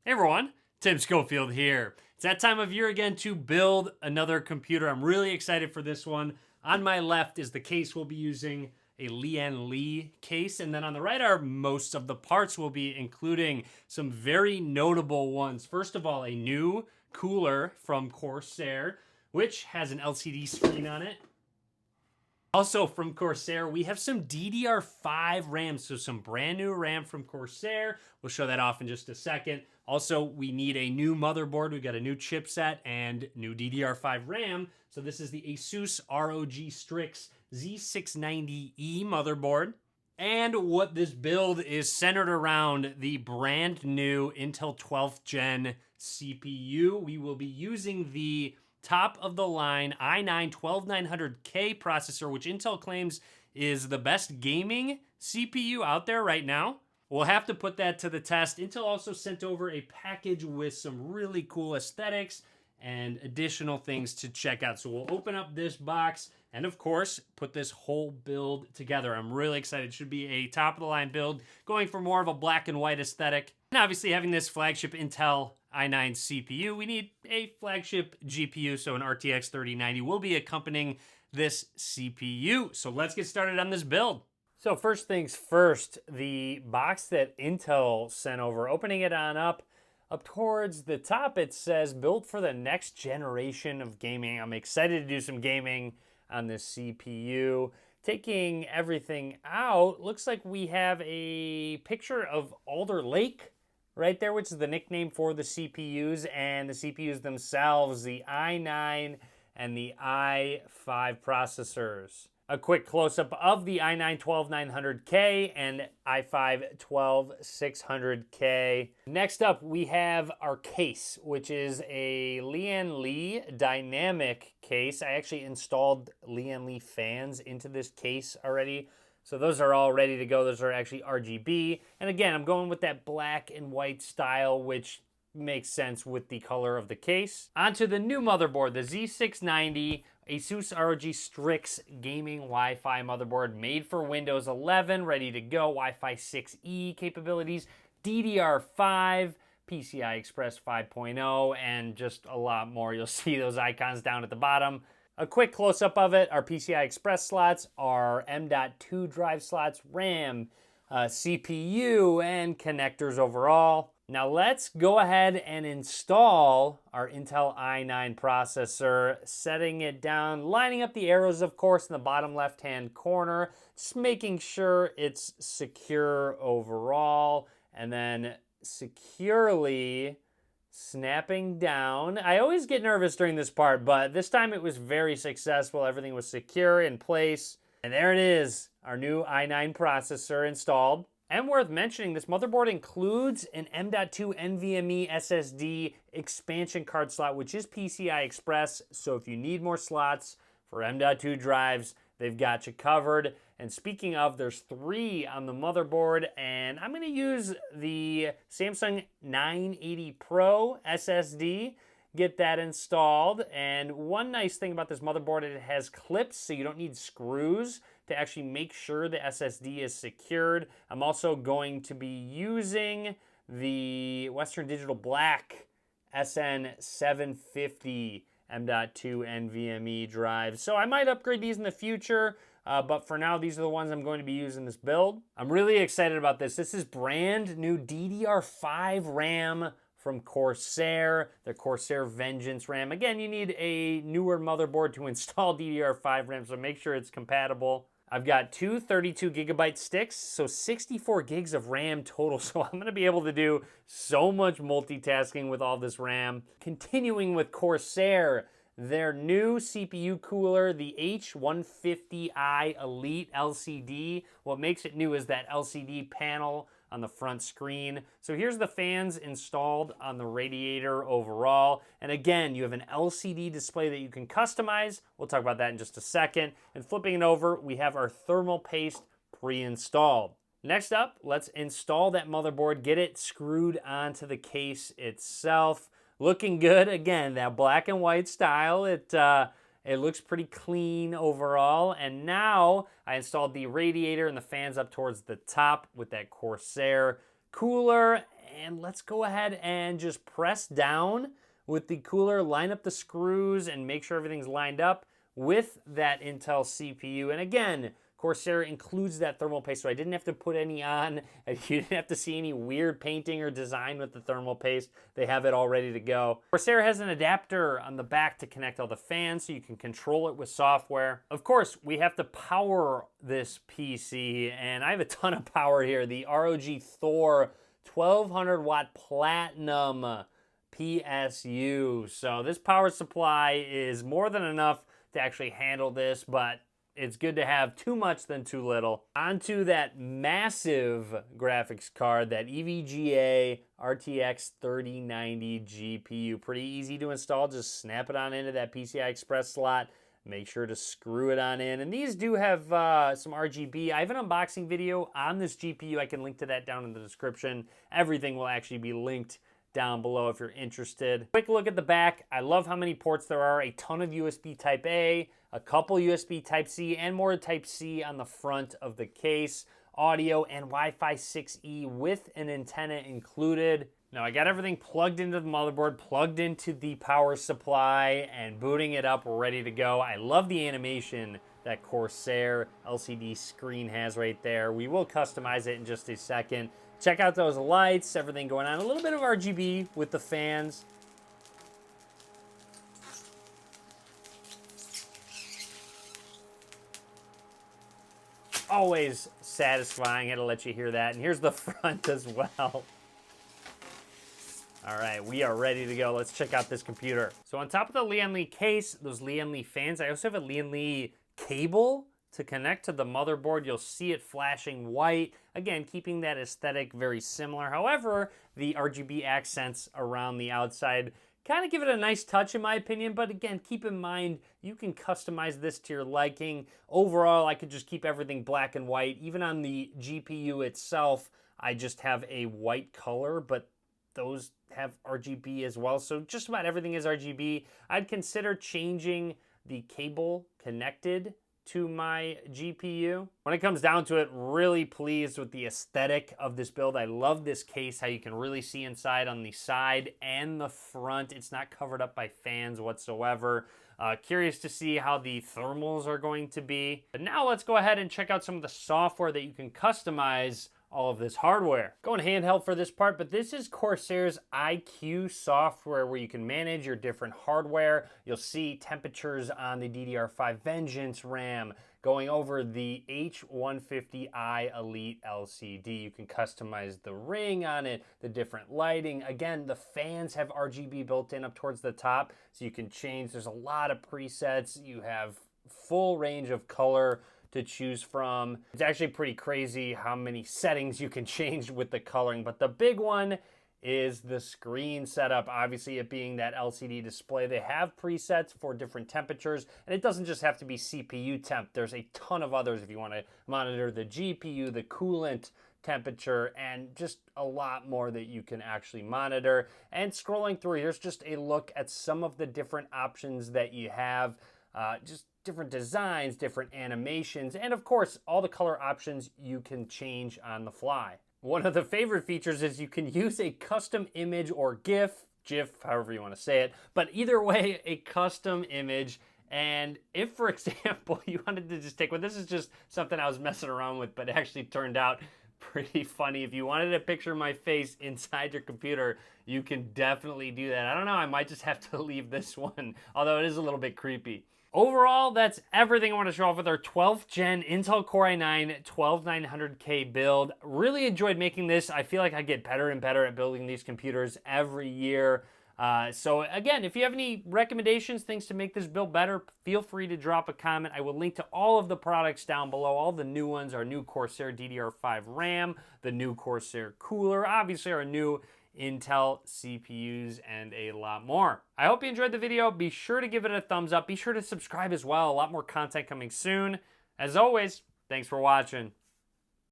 Hey everyone, Tim Schofield here. It's that time of year again to build another computer. I'm really excited for this one. On my left is the case we'll be using, a Lian Li case, and then on the right are most of the parts we'll be including, some very notable ones. First of all, a new cooler from Corsair, which has an LCD screen on it. Also from Corsair, we have some DDR5 RAM, so some brand new RAM from Corsair. We'll show that off in just a second. Also, we need a new motherboard. We've got a new chipset and new DDR5 RAM. So this is the Asus ROG Strix Z690E motherboard. And what this build is centered around the brand new Intel 12th Gen CPU. We will be using the top of the line i9 12900K processor, which Intel claims is the best gaming CPU out there right now. We'll have to put that to the test. Intel also sent over a package with some really cool aesthetics and additional things to check out. So we'll open up this box and of course put this whole build together. I'm really excited. It should be a top of the line build, going for more of a black and white aesthetic. And obviously having this flagship Intel i9 CPU, we need a flagship GPU, so an RTX 3090 will be accompanying this CPU. So let's get started on this build. So first things first, the box that Intel sent over, opening it on up towards the top, it says built for the next generation of gaming. I'm excited to do some gaming on this CPU. Taking everything out, looks like we have a picture of Alder Lake right there, which is the nickname for the CPUs, and the CPUs themselves, the i9 and the i5 processors. A quick close-up of the i9 12900K and i5 12600K. Next up, we have our case, which is a Lian Li dynamic case. I actually installed Lian Li fans into this case already, so those are all ready to go. Those are actually RGB. And again, I'm going with that black and white style, which makes sense with the color of the case. Onto the new motherboard, the Z690 Asus ROG Strix gaming Wi-Fi motherboard, made for Windows 11, ready to go. Wi-Fi 6E capabilities, DDR5, PCI Express 5.0, and just a lot more. You'll see those icons down at the bottom. A quick close-up of it, our PCI Express slots, our M.2 drive slots, RAM, CPU, and connectors overall. Now let's go ahead and install our Intel i9 processor, setting it down, lining up the arrows, of course, in the bottom left-hand corner, just making sure it's secure overall, and then securely snapping down. I always get nervous during this part, but this time it was very successful. Everything was secure in place. And there it is, our new i9 processor installed. And worth mentioning, this motherboard includes an M.2 NVMe SSD expansion card slot, which is PCI Express. So if you need more slots for M.2 drives, they've got you covered. And speaking of, there's 3 on the motherboard, and I'm gonna use the Samsung 980 Pro SSD, get that installed. And one nice thing about this motherboard, it has clips, so you don't need screws to actually make sure the SSD is secured. I'm also going to be using the Western Digital Black SN750 M.2 NVMe drive. So I might upgrade these in the future, but for now, these are the ones I'm going to be using this build. I'm really excited about this. This is brand new DDR5 RAM from Corsair, the Corsair Vengeance RAM. Again, you need a newer motherboard to install DDR5 RAM, so make sure it's compatible. I've got 2 32 gigabyte sticks, so 64 gigs of RAM total. So I'm gonna be able to do so much multitasking with all this RAM. Continuing with Corsair, their new CPU cooler, the H150i Elite LCD. What makes it new is that LCD panel on the front screen. So here's the fans installed on the radiator overall. And again, you have an LCD display that you can customize. We'll talk about that in just a second. And flipping it over, we have our thermal paste pre-installed. Next up, let's install that motherboard, get it screwed onto the case itself. Looking good. Again, that black and white style. It looks pretty clean overall. And now I installed the radiator and the fans up towards the top with that Corsair cooler. And let's go ahead and just press down with the cooler, line up the screws, and make sure everything's lined up with that Intel CPU. And again, Corsair includes that thermal paste, so I didn't have to put any on. You didn't have to see any weird painting or design with the thermal paste. They have it all ready to go. Corsair has an adapter on the back to connect all the fans so you can control it with software. Of course, we have to power this PC, and I have a ton of power here. The ROG Thor 1200 watt platinum PSU. So this power supply is more than enough to actually handle this, but it's good to have too much than too little. Onto that massive graphics card, that Evga Rtx 3090 GPU. Pretty easy to install, just snap it on into that PCI Express slot. Make sure to screw it on in. And these do have some RGB. I have an unboxing video on this GPU. I can link to that down in the description. Everything will actually be linked down below if you're interested. Quick look at the back. I love how many ports there are. A ton of USB Type A, a couple USB Type C, and more Type C on the front of the case. Audio and Wi-Fi 6E with an antenna included. Now I got everything plugged into the motherboard, plugged into the power supply, and booting it up, ready to go. I love the animation that Corsair LCD screen has right there. We will customize it in just a second. Check out those lights, everything going on. A little bit of RGB with the fans. Always satisfying. I had to let you hear that. And here's the front as well. All right, we are ready to go. Let's check out this computer. So on top of the Lian Li case, those Lian Li fans, I also have a Lian Li cable to connect to the motherboard. You'll see it flashing white. Again, keeping that aesthetic very similar. However, the RGB accents around the outside kind of give it a nice touch in my opinion, but again, keep in mind, you can customize this to your liking. Overall, I could just keep everything black and white. Even on the GPU itself, I just have a white color, but those have RGB as well. So just about everything is RGB. I'd consider changing the cable connected to my GPU. When it comes down to it, really pleased with the aesthetic of this build. I love this case, how you can really see inside on the side and the front. It's not covered up by fans whatsoever. Curious to see how the thermals are going to be. But now let's go ahead and check out some of the software that you can customize all of this hardware. Going handheld for this part, but this is Corsair's IQ software where you can manage your different hardware. You'll see temperatures on the DDR5 Vengeance RAM, going over the H150i Elite LCD. You can customize the ring on it, the different lighting. Again, the fans have RGB built in up towards the top, so you can change. There's a lot of presets. You have full range of color to choose from. It's actually pretty crazy how many settings you can change with the coloring, but the big one is the screen setup. Obviously, it being that LCD display, they have presets for different temperatures, and it doesn't just have to be CPU temp. There's a ton of others if you want to monitor the GPU, the coolant temperature, and just a lot more that you can actually monitor. And scrolling through, here's just a look at some of the different options that you have. Just different designs, different animations, and of course, all the color options you can change on the fly. One of the favorite features is you can use a custom image or GIF, however you want to say it, but either way, a custom image. And if, for example, you wanted to just take one, this is just something I was messing around with, but it actually turned out pretty funny. If you wanted to picture my face inside your computer, you can definitely do that. I don't know, I might just have to leave this one, although it is a little bit creepy. Overall, that's everything I want to show off with our 12th gen Intel Core i9 12900K build. Really enjoyed making this. I feel like I get better and better at building these computers every year. So again, if you have any recommendations, things to make this build better, feel free to drop a comment. I will link to all of the products down below, all the new ones, our new Corsair DDR5 RAM, the new Corsair cooler, obviously our new Intel CPUs, and a lot more. I hope you enjoyed the video. Be sure to give it a thumbs up. Be sure to subscribe as well. A lot more content coming soon. As always, thanks for watching.